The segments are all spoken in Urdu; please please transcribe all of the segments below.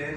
10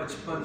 55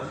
1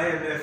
IMF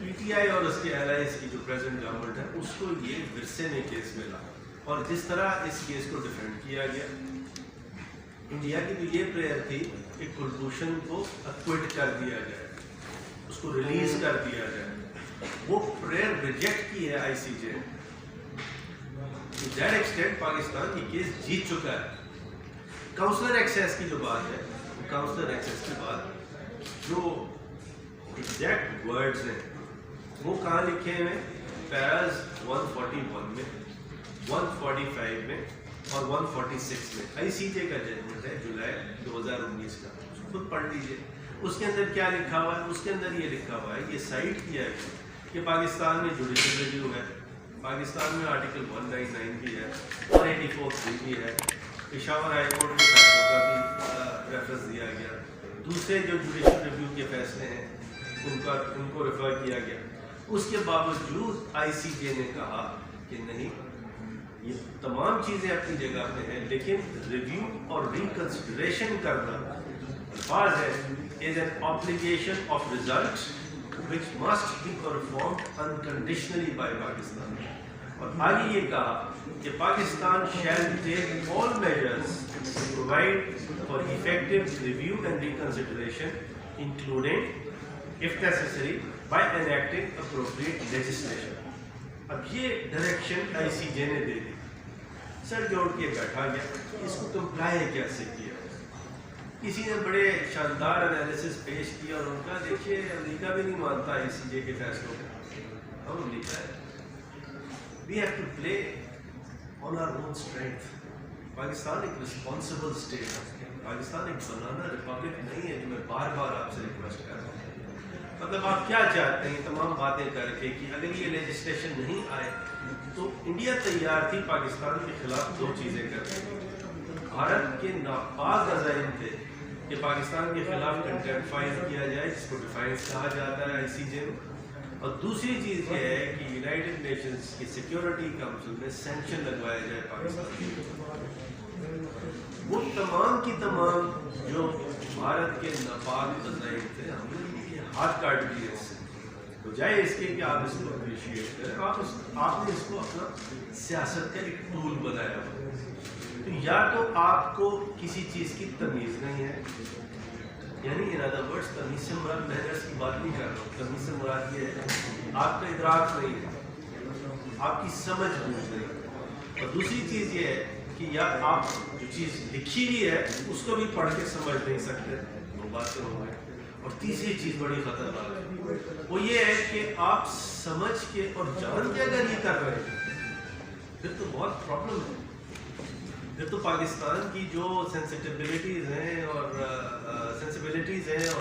پی ٹی آئی اور اس کے allies کی جو پریزنٹ گورنمنٹ ہے اس کو یہ ورثے میں کیس ملا اور جس طرح اس کیس کو ڈیفینڈ کیا گیا. انڈیا کی تو یہ پریئر تھی کہ کلبھوشن کو اکوئٹ کر دیا جائے, اس کو ریلیز کر دیا جائے. وہ پریئر ریجیکٹ کی ہے آئی سی جے. ٹو دیٹ ایکسٹینٹ پاکستان یہ کیس جیت چکا ہے. کاؤنسلر ایکسیس کی جو بات ہے, کاؤنسلر ایکسیس کے بعد جو ایگزیکٹ ورڈز ہیں وہ کہاں لکھے ہیں؟ پیراز 141 میں, 145 میں اور 146 میں. آئی سی جے کا ججمنٹ ہے جولائی 2019 کا, خود پڑھ لیجیے. اس کے اندر کیا لکھا ہوا ہے؟ اس کے اندر یہ لکھا ہوا ہے, یہ سائٹ کیا ہے کہ پاکستان میں جوڈیشل ریویو ہے, پاکستان میں آرٹیکل 199 بھی ہے, 184 بھی ہے, پشاور ہائی کورٹ کے فیصلوں کا بھی ریفرنس دیا گیا, دوسرے جو جوڈیشل ریویو کے فیصلے ہیں ان کو ریفر کیا گیا. اس کے باوجود آئی سی جے نے کہا کہ نہیں, یہ تمام چیزیں اپنی جگہ پہ ہیں, لیکن ریویو اور ریکنسیڈریشن کرنا الفاظ ہے is an obligation of results which must be performed unconditionally by Pakistan. اور آگے یہ کہا کہ Pakistan shall take all measures to provide for effective review and reconsideration, including, if necessary, by enacting appropriate legislation. اب یہ ڈائریکشن آئی سی جے نے دے دی, سر جوڑ کے بیٹھا گیا, اس کو کمپلائی کیسے کیا؟ کسی نے بڑے شاندار انالیسس پیش کیا اور ان کا دیکھیے امریکہ بھی نہیں مانتا آئی سی جے کے فیصلوں کو. ہم امریکہ ہے, we have to play on our own strength. Pakistan ایک رسپانسبل اسٹیٹ ہے, پاکستان ایک بنانا ریپبلک نہیں ہے جو میں بار بار آپ سے ریکویسٹ کر رہا ہوں. مطلب آپ کیا چاہتے ہیں تمام باتیں کر کے کہ اگر یہ لیجسلیشن نہیں آئے تو انڈیا تیار تھی پاکستان کے خلاف دو چیزیں کرنے. بھارت کے ناپاک عزائم تھے کہ پاکستان کے خلاف کنٹمپٹ فائل کیا جائے, جس کو ڈیفائنس کہا جاتا ہے آئی سی جے میں, اور دوسری چیز یہ ہے کہ یونائٹڈ نیشنز کی سیکیورٹی کاؤنسل میں سینکشن لگوایا جائے پاکستان. وہ تمام کی تمام جو بھارت کے ناپاک عزائم تھے, ہم نے ہاتھ کاٹ دیے اس سے. بجائے اس کے کہ آپ اس کو اپریشیٹ کریں, آپ نے اس کو اپنا سیاست کا ایک ٹول بنایا ہوا. تو یا تو آپ کو کسی چیز کی تمیز نہیں ہے, یعنی ان ادر ورڈز تمیز سے مراد مینرز کی بات نہیں کر رہا ہوں, تمیز سے مراد یہ ہے آپ کا ادراک نہیں ہے, آپ کی سمجھ بوجھ نہیں ہے. اور دوسری چیز یہ ہے کہ یا آپ جو چیز لکھی ہوئی ہے اس کو بھی پڑھ کے سمجھ نہیں سکتے, وہ بات تو ہو گئی. اور تیسری چیز بڑی خطرناک ہے, وہ یہ ہے کہ آپ سمجھ کے اور جان کے اگر یہ کر رہے ہیں پھر تو بہت پرابلم ہے. پھر تو پاکستان کی جو سینسیٹیبلٹیز ہیں اور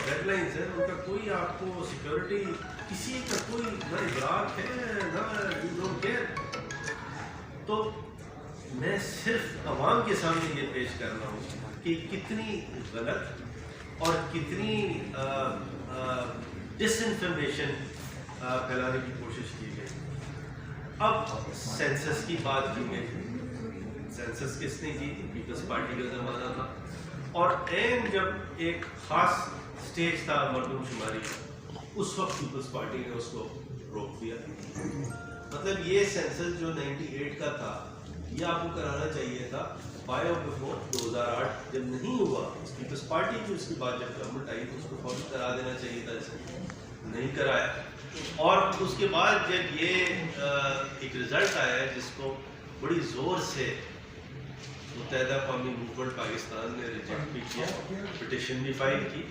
ڈیڈ لائنز ہیں ان کا کوئی آپ کو سیکورٹی کسی کا کوئی نہ ادراک ہے نہ یو ڈونٹ کیئر. تو میں صرف عوام کے سامنے یہ پیش کر رہا ہوں کہ کتنی غلط اور کتنی ڈس انفارمیشن پھیلانے کی کوشش کی گئی. اب سینسس کی بات کی گئی, سینسس کس نے کی؟ پیپلز پارٹی کا زمانہ تھا, اور جب ایک خاص سٹیج تھا مردم شماری کا, اس وقت پیپلز پارٹی نے اس کو روک دیا. مطلب یہ سینسس جو 98 کا تھا یہ آپ کو کرانا چاہیے تھا بائی آف بفور 2008. جب نہیں ہوا, پیپلز پارٹی کی اس کے بعد جب گورنمنٹ آئی تو اس کو فوراً کرا دینا چاہیے تھا, اسے نہیں کرایا. اور اس کے بعد جب یہ ایک رزلٹ آیا جس کو بڑی زور سے متحدہ قومی موومنٹ پاکستان نے ریجیکٹ بھی کیا, پٹیشن بھی فائل کی,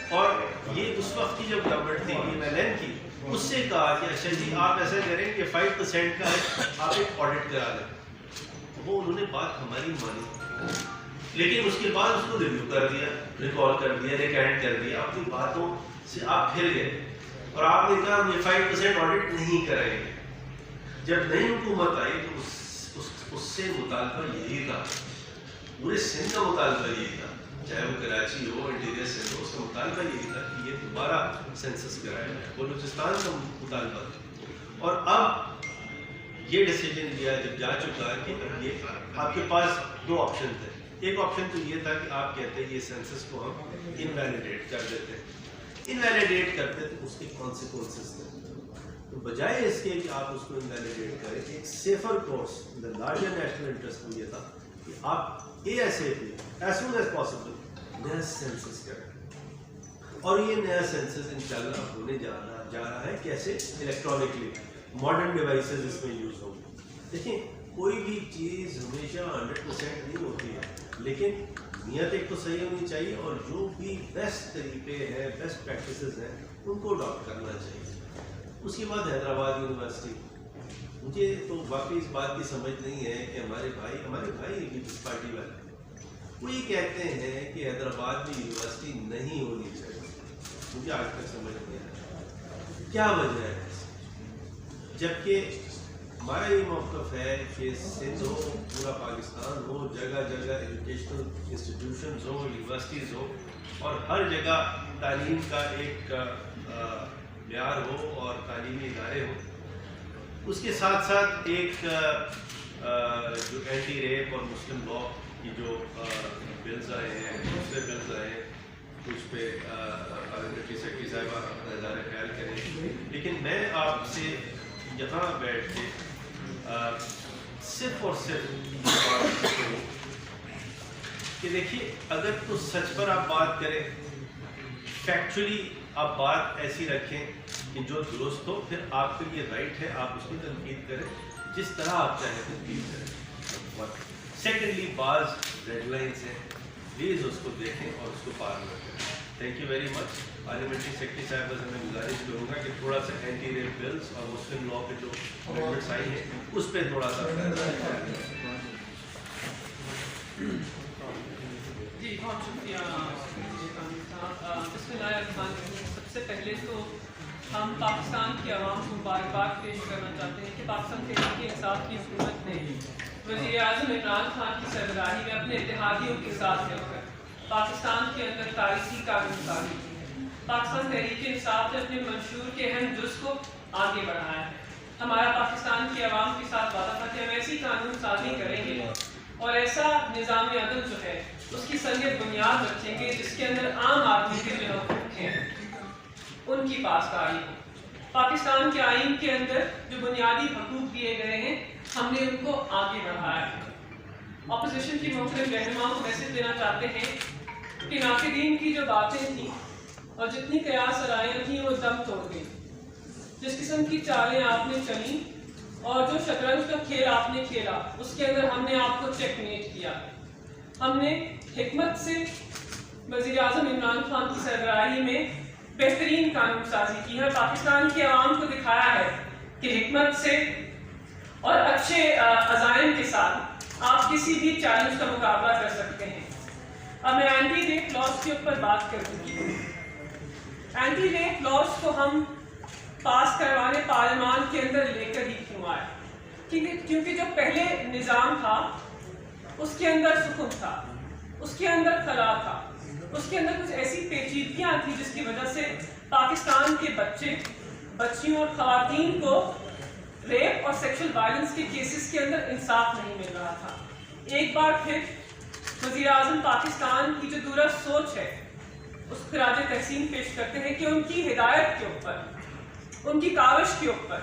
اور یہ اس وقت کی جب گورنمنٹ تھی MLN کی, اس سے کہا کہ اچھا جی آپ ایسا کریں کہ 5% کا آپ ایک آڈٹ کرا دیں. وہ انہوں نے بات ہماری مانی, لیکن اس کے بعد اس کو ریویو کر دیا, ریکال کر دیا, ریکینٹ کر دیا, اپنی باتوں سے آپ پھر گئے اور آپ نے کہا ہم یہ 5% آڈٹ نہیں کرائیں گے. جب نئی حکومت آئی تو اس سے مطالبہ یہی تھا, پورے سندھ کا مطالبہ یہی تھا, چاہے وہ کراچی ہو, انٹیریئر سندھ ہو, اس کا مطالبہ یہی تھا کہ یہ دوبارہ سینسس کرایا جائے. بلوچستان کا مطالبہ تھا. اور اب یہ ڈیسیجن لیا جب جا چکا کہ یہ آپ کے پاس دو آپشن تھے. ایک آپشن تو یہ تھا کہ آپ کہتے ہیں یہ سینسس کو ہم انویلیڈیٹ کر دیتے ہیں. انویلیڈیٹ کرتے تو اس کے کانسیکوینسز تھے, تو بجائے اس کے کہ آپ اس کو انویلیڈیٹ کریں، ایک safer course the larger national interest میں یہ تھا کہ آپ A S A P as soon as possible نیا سینسس کریں. اور یہ نیا سینسس انشاءاللہ ہونے جا رہا ہے کیسے؟ الیکٹرانکلی، ماڈرن ڈیوائسز اس میں یوز ہوں گے. دیکھیں کوئی بھی چیز ہمیشہ 100% نہیں ہوتی ہے، لیکن نیت ایک تو صحیح ہونی چاہیے اور جو بھی بیسٹ طریقے ہیں، بیسٹ پریکٹسز ہیں، ان کو اڈاپٹ کرنا چاہیے. اس کے بعد حیدرآباد یونیورسٹی، مجھے تو واقعی اس بات کی سمجھ نہیں ہے کہ ہمارے بھائی پیپلز پارٹی والے وہ یہ کہتے ہیں کہ حیدرآباد میں یونیورسٹی نہیں ہونی چاہیے. مجھے آج تک سمجھ نہیں آیا کیا وجہ ہے، جبکہ ہمارا یہ موقف ہے کہ سندھ ہو، پورا پاکستان ہو، جگہ جگہ ایجوکیشنل انسٹیٹیوشنز ہوں، یونیورسٹیز ہوں، اور ہر جگہ تعلیم کا ایک معیار ہو اور تعلیمی ادارے ہوں. اس کے ساتھ ساتھ ایک جو اینٹی ریپ اور مسلم لا کی جو بلز آئے ہیں، دوسرے بلز آئے ہیں، اس پہ پارلیمنٹری سیکرٹری صاحبہ اپنا اظہار خیال کریں. لیکن میں آپ سے یہاں بیٹھ کے صرف اور صرف بات کروں کہ دیکھیے اگر تو سچ پر آپ بات کریں، فیکچولی آپ بات ایسی رکھیں کہ جو درست ہو، پھر آپ کے لیے رائٹ ہے آپ اس کی تنقید کریں جس طرح آپ چاہیں تنقید کریں. سیکنڈلی بعض ریڈ لائنس ہیں، پلیز اس کو دیکھیں اور اس کو پار نہ کریں. Thank you very much. Parliamentary secretary صاحب سے میں گزارش کروں گا کہ تھوڑا سا اینٹی ریپ بلز اور مسلم لا پہ جو امینڈمنٹس آئی ہیں اس پہ تھوڑا سا جی بہت شکریہ صاحب. بسم اللہ الرحمن الرحیم. سب سے پہلے تو ہم پاکستان کی عوام کو مبارکباد پیش کرنا چاہتے ہیں کہ پاکستان تحریک انصاف کی حکومت نے وزیر اعظم عمران خان کی سربراہی میں اپنے اتحادیوں کے ساتھ مل کر پاکستان کے اندر تاریخی قانون سازی کی ہے. پاکستان تحریک انصاف نے اپنے منشور کے اہم جز کو آگے بڑھایا ہے. ہمارا پاکستان کی عوام کے ساتھ وعدہ تھا کہ ہم ایسی قانون سازی کریں گے اور ایسا نظام عدل جو ہے اس کی سنگ بنیاد رکھیں گے جس کے اندر عام آدمی کے جو حقوق ہیں ان کی پاسداری ہو. پاکستان کے آئین کے اندر جو بنیادی حقوق دیے گئے ہیں ہم نے ان کو آگے بڑھایا ہے. اپوزیشن کی مختلف رہنماؤں کو میسج دینا چاہتے ہیں کہ ناقدین کی جو باتیں تھیں اور جتنی قیاس آرائیاں تھیں وہ دم توڑ گئی. جس قسم کی چالیں آپ نے چلیں اور جو شطرنج کا کھیل آپ نے کھیلا اس کے اندر ہم نے آپ کو چیک میٹ کیا. ہم نے حکمت سے وزیر اعظم عمران خان کی سربراہی میں بہترین قانون سازی کی ہے. پاکستان کی عوام کو دکھایا ہے کہ حکمت سے اور اچھے عزائم کے ساتھ آپ کسی بھی چیلنج کا مقابلہ کر سکتے ہیں. اب میں اینٹی ریپ لاز کے اوپر بات کروں گی. اینٹی ریپ لاز کو ہم پاس کروانے پارلیمان کے اندر لے کر ہی کیوں آئے؟ کیونکہ جو پہلے نظام تھا اس کے اندر سکون تھا، اس کے اندر خلا تھا، اس کے اندر کچھ ایسی پیچیدگیاں تھیں جس کی وجہ سے پاکستان کے بچے، بچیوں اور خواتین کو ریپ اور سیکشل وائلنس کے کیسز کے اندر انصاف نہیں مل رہا تھا. ایک بار پھر وزیر اعظم پاکستان کی جو دورست سوچ ہے اس خراج تحسین پیش کرتے ہیں کہ ان کی ہدایت کے اوپر، ان کی کاوش کے اوپر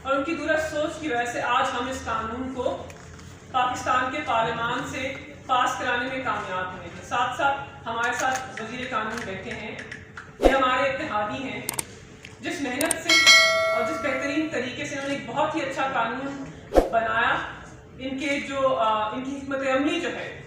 اور ان کی دورست سوچ کی وجہ سے آج ہم اس قانون کو پاکستان کے پارلیمان سے پاس کرانے میں کامیاب ہوئے ہیں. ساتھ ساتھ ہمارے ساتھ وزیر قانون بیٹھے ہیں، یہ ہمارے اتحادی ہیں جس محنت سے اور جس بہترین طریقے سے انہوں نے ایک بہت ہی اچھا قانون بنایا. ان کی حکمت عملی جو ہے